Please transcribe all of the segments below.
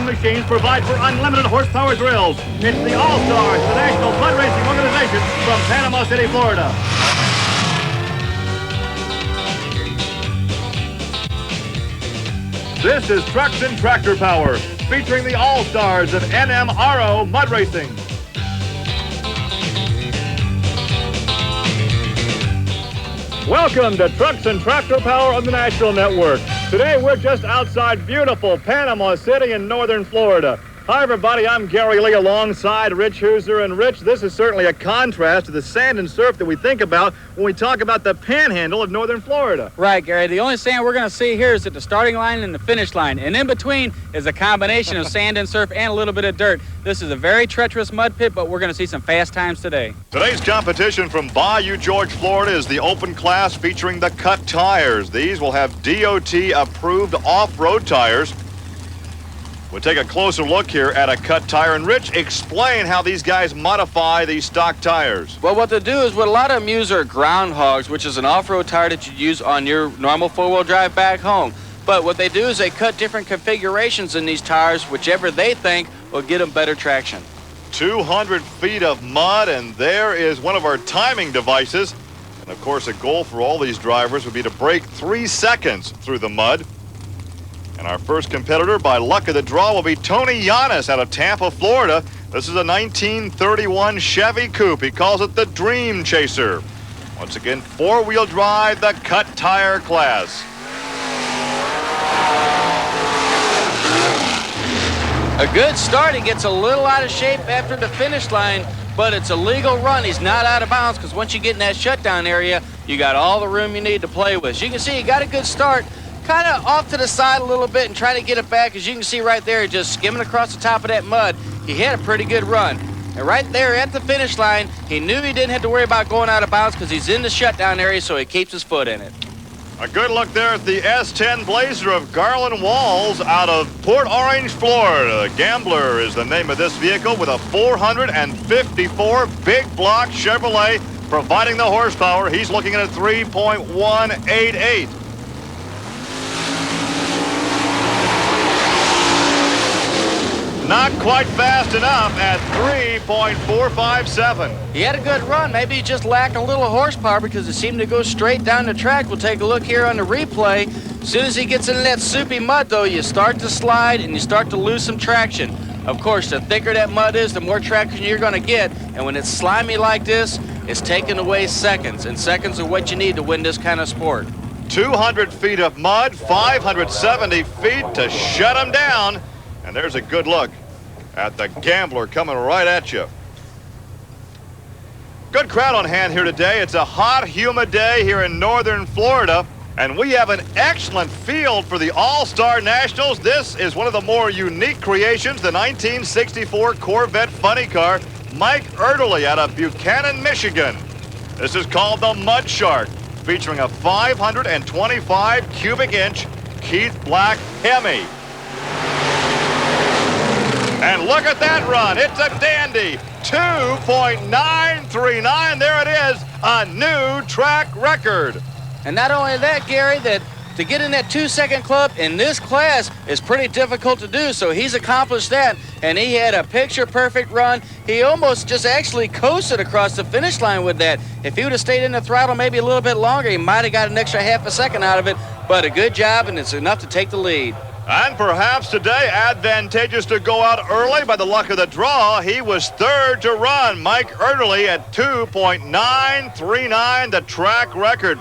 machines provide for unlimited horsepower drills. It's the All-Stars, the National Mud Racing Organization from Panama City, Florida. This is Trucks and Tractor Power, featuring the All-Stars of NMRO Mud Racing. Welcome to Trucks and Tractor Power on the National Network. Today we're just outside beautiful Panama City in northern Florida. Hi everybody, I'm Gary Lee alongside Rich Hooser. And Rich, this is certainly a contrast to the sand and surf that we think about when we talk about the panhandle of northern Florida. Right, Gary. The only sand we're going to see here is at the starting line and the finish line. And in between is a combination of sand and surf and a little bit of dirt. This is a very treacherous mud pit, but we're going to see some fast times today. Today's competition from Bayou, George, Florida is the open class featuring the cut tires. These will have DOT-approved off-road tires. We'll take a closer look here at a cut tire. And Rich, explain how these guys modify these stock tires. Well, what they do is what a lot of them use are groundhogs, which is an off-road tire that you use on your normal four-wheel drive back home. But what they do is they cut different configurations in these tires, whichever they think will get them better traction. 200 feet of mud, and there is one of our timing devices. And of course, a goal for all these drivers would be to break 3 seconds through the mud. And our first competitor, by luck of the draw, will be Tony Llanes out of Tampa, Florida. This is a 1931 Chevy Coupe. He calls it the Dream Chaser. Once again, four-wheel drive, the cut tire class. A good start. He gets a little out of shape after the finish line, but it's a legal run. He's not out of bounds because once you get in that shutdown area, you got all the room you need to play with. As you can see, he got a good start. Kind of off to the side a little bit and trying to get it back. As you can see right there, just skimming across the top of that mud. He had a pretty good run. And right there at the finish line, he knew he didn't have to worry about going out of bounds because he's in the shutdown area, so he keeps his foot in it. A good look there at the S10 Blazer of Garland Walls out of Port Orange, Florida. Gambler is the name of this vehicle with a 454 big block Chevrolet providing the horsepower. He's looking at a 3.188. Not quite fast enough at 3.457. He had a good run. Maybe he just lacked a little horsepower because it seemed to go straight down the track. We'll take a look here on the replay. As soon as he gets into that soupy mud, though, you start to slide and you start to lose some traction. Of course, the thicker that mud is, the more traction you're going to get. And when it's slimy like this, it's taking away seconds. And seconds are what you need to win this kind of sport. 200 feet of mud, 570 feet to shut him down. And there's a good look at the Gambler coming right at you. Good crowd on hand here today. It's a hot, humid day here in northern Florida, and we have an excellent field for the All-Star Nationals. This is one of the more unique creations, the 1964 Corvette funny car, Mike Erdely out of Buchanan, Michigan. This is called the Mud Shark, featuring a 525 cubic inch Keith Black Hemi. And look at that run. It's a dandy. 2.939. There it is, a new track record. And not only that, Gary, that to get in that 2-second club in this class is pretty difficult to do. So he's accomplished that, and he had a picture-perfect run. He almost just actually coasted across the finish line with that. If he would have stayed in the throttle maybe a little bit longer, he might have got an extra half a second out of it. But a good job, and it's enough to take the lead. And perhaps today advantageous to go out early by the luck of the draw. He was third to run. Mike Erdely at 2.939, the track record.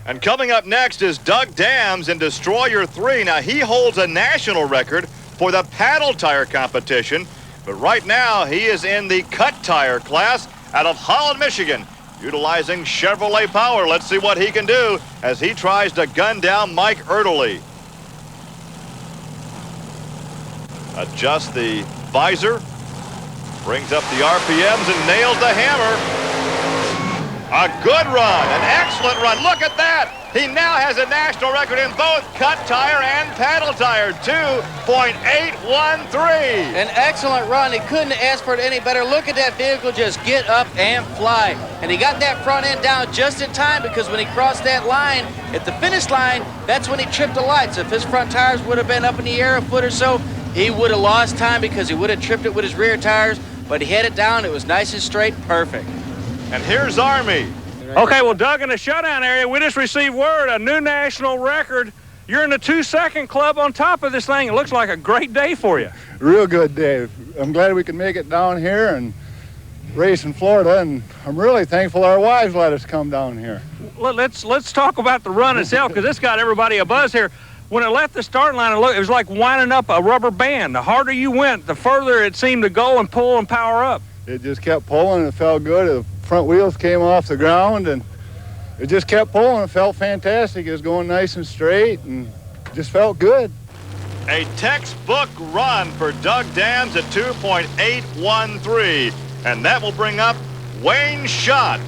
And coming up next is Doug Dams in Destroyer 3. Now, he holds a national record for the paddle tire competition, but right now he is in the cut tire class out of Holland, Michigan, utilizing Chevrolet power. Let's see what he can do as he tries to gun down Mike Erdely. Adjust the visor, brings up the RPMs and nails the hammer. A good run, an excellent run. Look at that. He now has a national record in both cut tire and paddle tire, 2.813. An excellent run. He couldn't ask for it any better. Look at that vehicle just get up and fly. And he got that front end down just in time because when he crossed that line at the finish line, that's when he tripped the lights. If his front tires would have been up in the air a foot or so, He would have lost time because he would have tripped it with his rear tires, but he had it down. It was nice and straight, perfect. And here's Army. Okay, well, Doug, in the shutdown area, we just received word, a new national record. You're in the 2-second club on top of this thing. It looks like a great day for you. Real good day. I'm glad we could make it down here and race in Florida, and I'm really thankful our wives let us come down here. Let's talk about the run itself, because it's got everybody a buzz here. When it left the starting line, it was like winding up a rubber band. The harder you went, the further it seemed to go and pull and power up. It just kept pulling. It felt good. The front wheels came off the ground, and it just kept pulling. It felt fantastic. It was going nice and straight, and just felt good. A textbook run for Doug Dams at 2.813. And that will bring up Wayne Schott.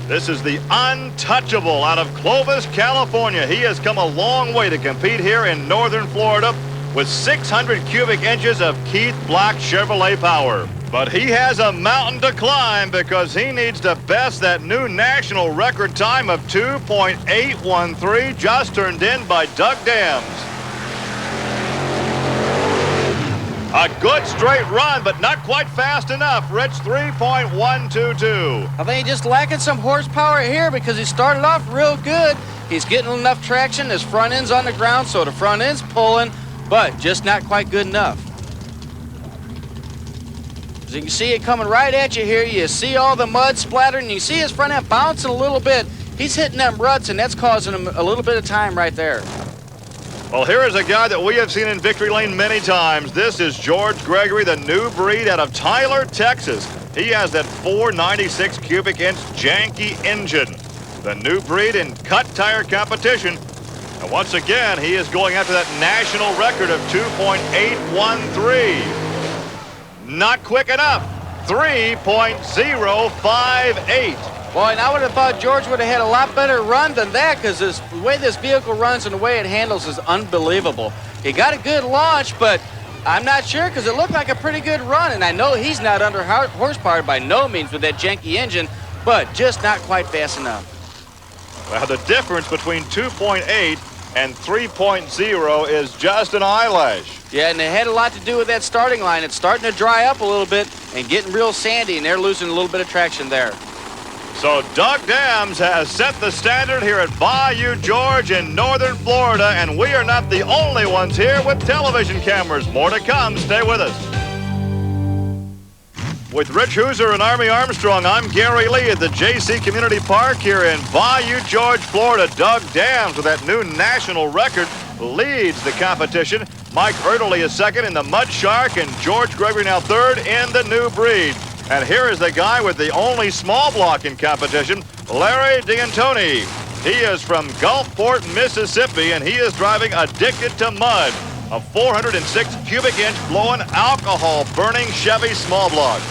This is the Untouchable out of Clovis, California. He has come a long way to compete here in northern Florida with 600 cubic inches of Keith Black Chevrolet power. But he has a mountain to climb because he needs to best that new national record time of 2.813 just turned in by Doug Dams. A good straight run, but not quite fast enough. Rich, 3.122. I think he's just lacking some horsepower here because he started off real good. He's getting enough traction. His front end's on the ground, so the front end's pulling, but just not quite good enough. As you can see it coming right at you here. You see all the mud splattering. You see his front end bouncing a little bit. He's hitting them ruts, and that's causing him a little bit of time right there. Well, here is a guy that we have seen in victory lane many times. This is George Gregory, the new breed out of Tyler, Texas. He has that 496 cubic inch janky engine. The new breed in cut tire competition. And once again, he is going after that national record of 2.813. Not quick enough. 3.058. Boy, and I would have thought George would have had a lot better run than that because the way this vehicle runs and the way it handles is unbelievable. He got a good launch, but I'm not sure because it looked like a pretty good run, and I know he's not under horsepower by no means with that janky engine, but just not quite fast enough. Well, the difference between 2.8 and 3.0 is just an eyelash. Yeah, and it had a lot to do with that starting line. It's starting to dry up a little bit and getting real sandy, and they're losing a little bit of traction there. So Doug Dams has set the standard here at Bayou, George in northern Florida, and we are not the only ones here with television cameras. More to come. Stay with us. With Rich Hooser and Army Armstrong, I'm Gary Lee at the Jaycee Community Park here in Bayou, George, Florida. Doug Dams, with that new national record, leads the competition. Mike Erdely is second in the Mud Shark, and George Gregory now third in the new breed. And here is the guy with the only small block in competition, Larry D'Antoni. He is from Gulfport, Mississippi, and he is driving Addicted to Mud, a 406 cubic inch blowing alcohol burning Chevy small block.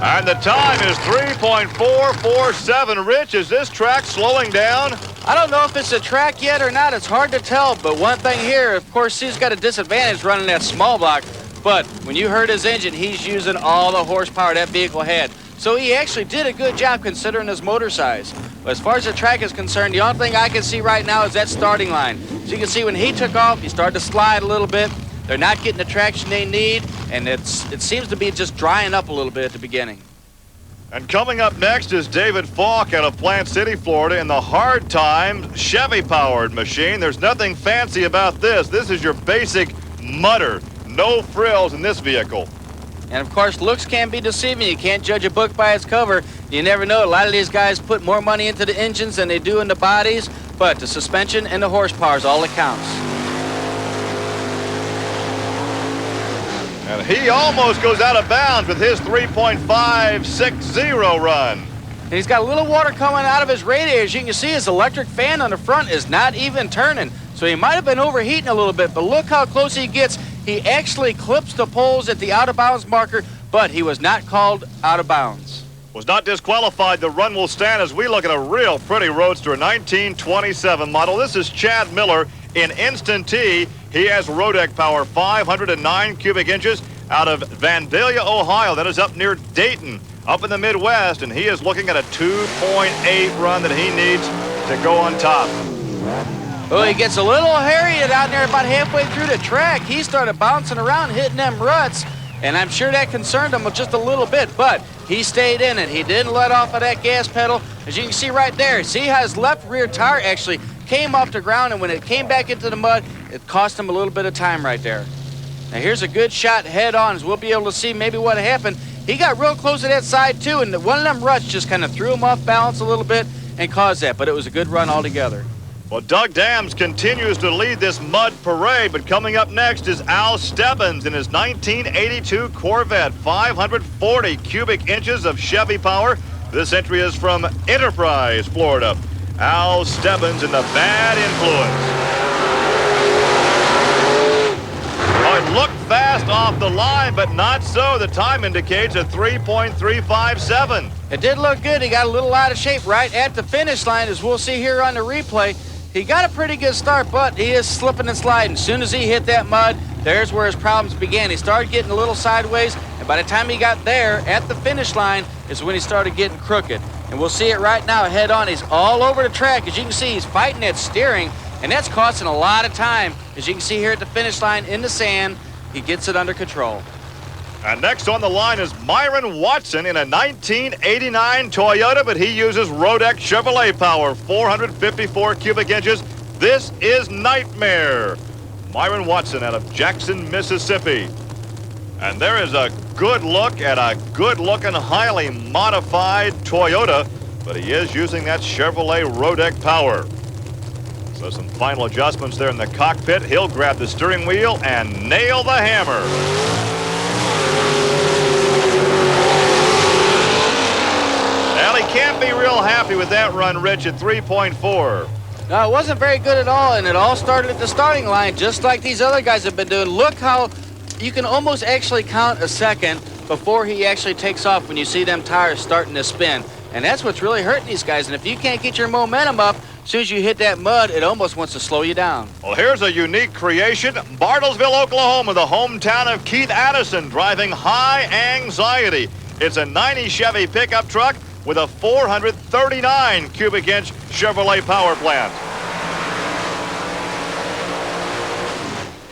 And the time is 3.447. Rich, is this track slowing down? I don't know if it's a track yet or not. It's hard to tell, but one thing here, of course, he's got a disadvantage running that small block, but when you heard his engine, he's using all the horsepower that vehicle had. So he actually did a good job considering his motor size. But as far as the track is concerned, the only thing I can see right now is that starting line. So you can see when he took off, he started to slide a little bit. They're not getting the traction they need, and it seems to be just drying up a little bit at the beginning. And coming up next is David Faulk out of Plant City, Florida, in the Hard Time Chevy-powered machine. There's nothing fancy about this. This is your basic mudder. No frills in this vehicle. And, of course, looks can be deceiving. You can't judge a book by its cover. You never know. A lot of these guys put more money into the engines than they do in the bodies, but the suspension and the horsepower is all that counts. And he almost goes out of bounds with his 3.560 run. And he's got a little water coming out of his radiators. You can see his electric fan on the front is not even turning. So he might have been overheating a little bit, but look how close he gets. He actually clips the poles at the out-of-bounds marker, but he was not called out of bounds. Was not disqualified. The run will stand as we look at a real pretty roadster, a 1927 model. This is Chad Miller in Instant T. He has Rodec power, 509 cubic inches out of Vandalia, Ohio. That is up near Dayton, up in the Midwest, and he is looking at a 2.8 run that he needs to go on top. Oh, he gets a little hairy down there about halfway through the track. He started bouncing around, hitting them ruts, and I'm sure that concerned him just a little bit, but he stayed in it. He didn't let off of that gas pedal. As you can see right there, see how his left rear tire actually came off the ground, and when it came back into the mud, it cost him a little bit of time right there. Now here's a good shot head on, as we'll be able to see maybe what happened. He got real close to that side too, and one of them ruts just kind of threw him off balance a little bit and caused that, but it was a good run altogether. Well, Doug Dams continues to lead this mud parade, but coming up next is Al Stebbins in his 1982 Corvette, 540 cubic inches of Chevy power. This entry is from Enterprise, Florida. Al Stebbins in the Bad Influence. Oh, it looked fast off the line, but not so. The time indicates a 3.357. It did look good. He got a little out of shape right at the finish line, as we'll see here on the replay. He got a pretty good start, but he is slipping and sliding. As soon as he hit that mud, there's where his problems began. He started getting a little sideways, and by the time he got there at the finish line is when he started getting crooked. And we'll see it right now head on. He's all over the track. As you can see, he's fighting that steering, and that's costing a lot of time. As you can see here at the finish line in the sand, he gets it under control. And next on the line is Myron Watson in a 1989 Toyota, but he uses Rodeck Chevrolet power, 454 cubic inches. This is Nightmare. Myron Watson out of Jackson, Mississippi. And there is a good look at a good-looking, highly modified Toyota, but he is using that Chevrolet Rodeck power. So some final adjustments there in the cockpit. He'll grab the steering wheel and nail the hammer. Well, he can't be real happy with that run, Rich, at 3.4. No, it wasn't very good at all, and it all started at the starting line, just like these other guys have been doing. Look how you can almost actually count a second before he actually takes off when you see them tires starting to spin. And that's what's really hurting these guys. And if you can't get your momentum up, as soon as you hit that mud, it almost wants to slow you down. Well, here's a unique creation. Bartlesville, Oklahoma, the hometown of Keith Addison, driving High Anxiety. It's a 90 Chevy pickup truck with a 439 cubic inch Chevrolet power plant.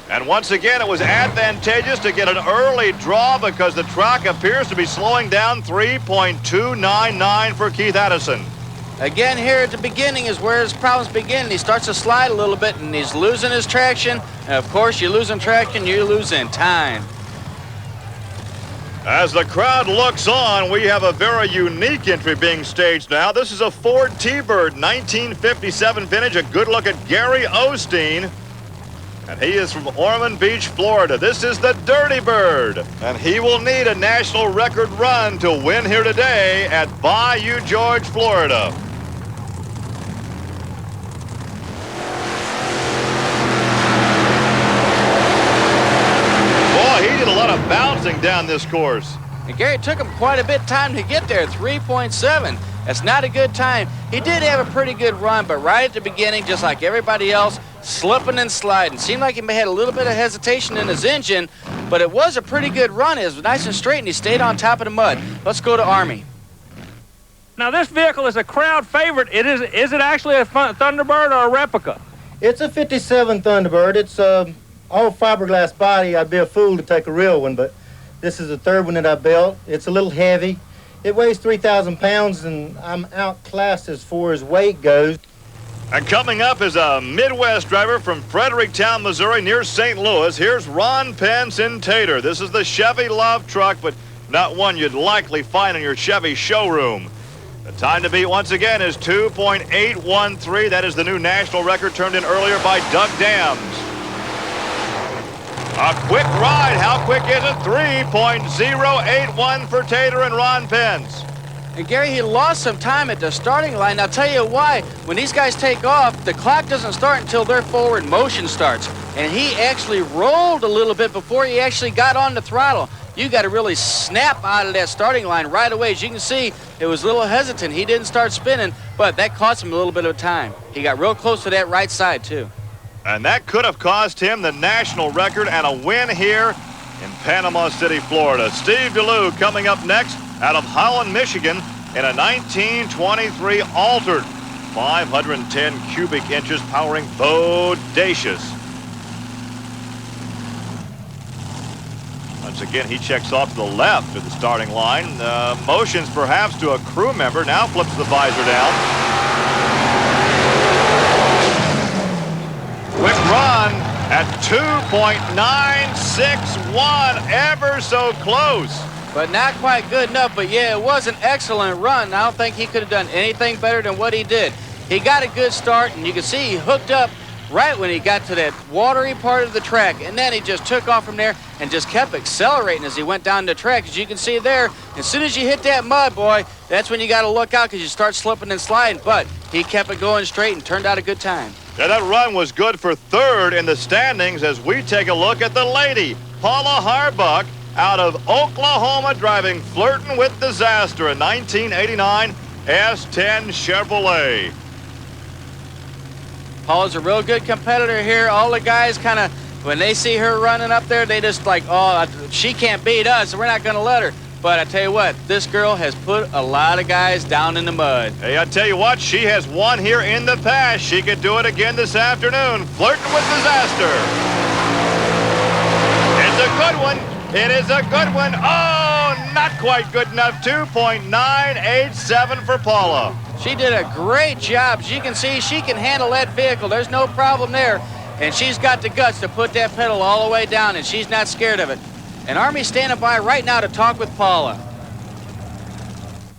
And once again, it was advantageous to get an early draw because the track appears to be slowing down. 3.299 for Keith Addison. Again, here at the beginning is where his problems begin. He starts to slide a little bit, and he's losing his traction. And of course, you're losing traction, you're losing time. As the crowd looks on, we have a very unique entry being staged now. This is a Ford T-Bird 1957 vintage, a good look at Gary Osteen. And he is from Ormond Beach, Florida. This is the Dirty Bird. And he will need a national record run to win here today at Bayou, George, Florida. Boy, he did a lot of bouncing down this course. And Gary, it took him quite a bit of time to get there, 3.7. That's not a good time. He did have a pretty good run, but right at the beginning, just like everybody else, slipping and sliding. Seemed like he had a little bit of hesitation in his engine, but it was a pretty good run. It was nice and straight, and he stayed on top of the mud. Let's go to Army. Now, this vehicle is a crowd favorite. Is it actually a Thunderbird or a replica? It's a 57 Thunderbird. It's all fiberglass body. I'd be a fool to take a real one, but this is the third one that I built. It's a little heavy. It weighs 3,000 pounds, and I'm outclassed as far as weight goes. And coming up is a Midwest driver from Fredericktown, Missouri, near St. Louis. Here's Ron Pence in Tater. This is the Chevy Love truck, but not one you'd likely find in your Chevy showroom. The time to beat once again is 2.813. That is the new national record turned in earlier by Doug Dams. A quick ride. How quick is it? 3.081 for Tater and Ron Pence. And Gary, he lost some time at the starting line. I'll tell you why. When these guys take off, the clock doesn't start until their forward motion starts. And he actually rolled a little bit before he actually got on the throttle. You got to really snap out of that starting line right away. As you can see, it was a little hesitant. He didn't start spinning, but that cost him a little bit of time. He got real close to that right side, too. And that could have cost him the national record and a win here in Panama City, Florida. Steve DeLue coming up next out of Holland, Michigan in a 1923 Altered. 510 cubic inches, powering bodacious. Once again, he checks off to the left of the starting line. Motions perhaps to a crew member. Now flips the visor down. Quick run at 2.961, ever so close. But not quite good enough. But yeah, it was an excellent run. I don't think he could have done anything better than what he did. He got a good start, and you can see he hooked up right when he got to that watery part of the track, and then he just took off from there and just kept accelerating as he went down the track. As you can see there, as soon as you hit that mud, boy, that's when you got to look out because you start slipping and sliding. But he kept it going straight and turned out a good time. Yeah, that run was good for third in the standings as we take a look at the lady, Paula Harbuck, out of Oklahoma, driving Flirtin with Disaster, a 1989 S10 Chevrolet. Paula's a real good competitor here. All the guys kind of, when they see her running up there, they just like, oh, she can't beat us, so we're not going to let her. But I tell you what, this girl has put a lot of guys down in the mud. Hey, I tell you what, she has won here in the past. She could do it again this afternoon. Flirtin with Disaster. It's a good one. It is a good one. Oh, not quite good enough. 2.987 for Paula. She did a great job. As you can see, she can handle that vehicle. There's no problem there. And she's got the guts to put that pedal all the way down, and she's not scared of it. And Army's standing by right now to talk with Paula.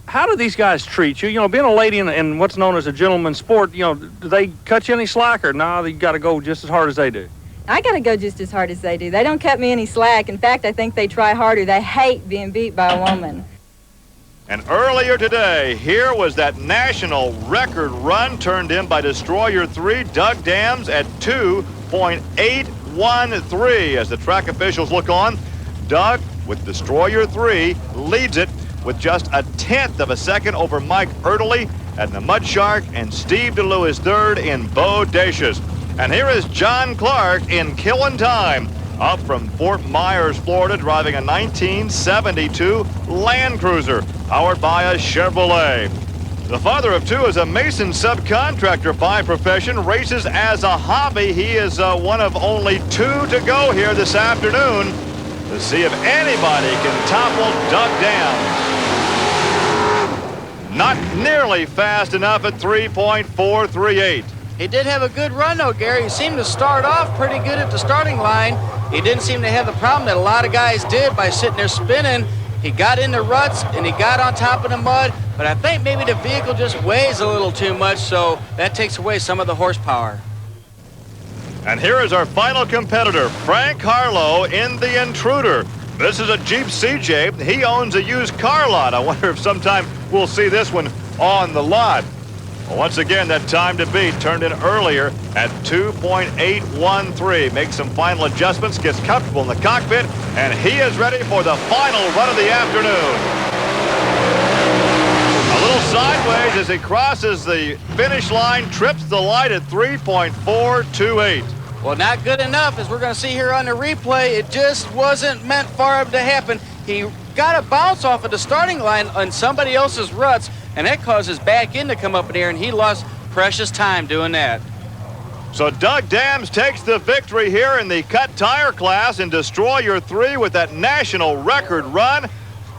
How do these guys treat you? You know, being a lady in what's known as a gentleman's sport, you know, do they cut you any slack, or no, you got to go just as hard as they do? I got to go just as hard as they do. They don't cut me any slack. In fact, I think they try harder. They hate being beat by a woman. And earlier today, here was that national record run turned in by Destroyer 3, Doug Dams, at 2.813. As the track officials look on, Doug, with Destroyer 3, leads it with just a 1/10 of a second over Mike Erdely at the Mud Shark, and Steve DeLue is third in Bodacious. And here is John Clark in Killin time, up from Fort Myers, Florida, driving a 1972 Land Cruiser, powered by a Chevrolet. The father of two is a mason subcontractor by profession, races as a hobby. He is one of only two to go here this afternoon to see if anybody can topple Doug Dams. Not nearly fast enough at 3.438. He did have a good run, though, Gary. He seemed to start off pretty good at the starting line. He didn't seem to have the problem that a lot of guys did by sitting there spinning. He got in the ruts, and he got on top of the mud, but I think maybe the vehicle just weighs a little too much, so that takes away some of the horsepower. And here is our final competitor, Frank Harlow in the Intruder. This is a Jeep CJ. He owns a used car lot. I wonder if sometime we'll see this one on the lot. Well, once again, that time to beat turned in earlier at 2.813. Makes some final adjustments, gets comfortable in the cockpit, and he is ready for the final run of the afternoon. A little sideways as he crosses the finish line, trips the light at 3.428. Well, not good enough, as we're going to see here on the replay. It just wasn't meant for him to happen. He got a bounce off of the starting line on somebody else's ruts, and that caused his back end to come up in there, and he lost precious time doing that. So Doug Dams takes the victory here in the cut tire class in Destroyer 3 with that national record run.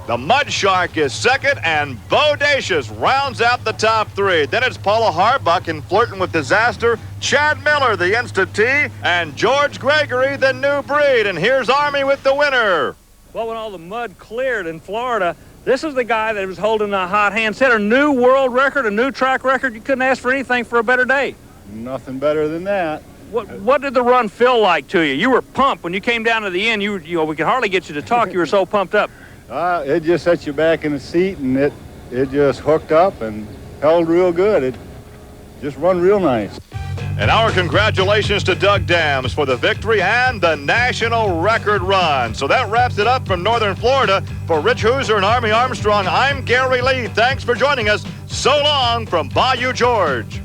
The Mud Shark is second, and Bodacious rounds out the top three. Then it's Paula Harbuck in Flirtin with Disaster, Chad Miller, the Instant T, and George Gregory, the New Breed. And here's Army with the winner. Well, when all the mud cleared in Florida, this is the guy that was holding the hot hand. Set a new world record, a new track record. You couldn't ask for anything for a better day. Nothing better than that. What did the run feel like to you? You were pumped when you came down to the end. You know, we could hardly get you to talk. You were so pumped up. It just set you back in the seat, and it just hooked up and held real good. It just run real nice. And our congratulations to Doug Dams for the victory and the national record run. So that wraps it up from Northern Florida. For Rich Hooser and Army Armstrong, I'm Gary Lee. Thanks for joining us. So long from Bayou, George.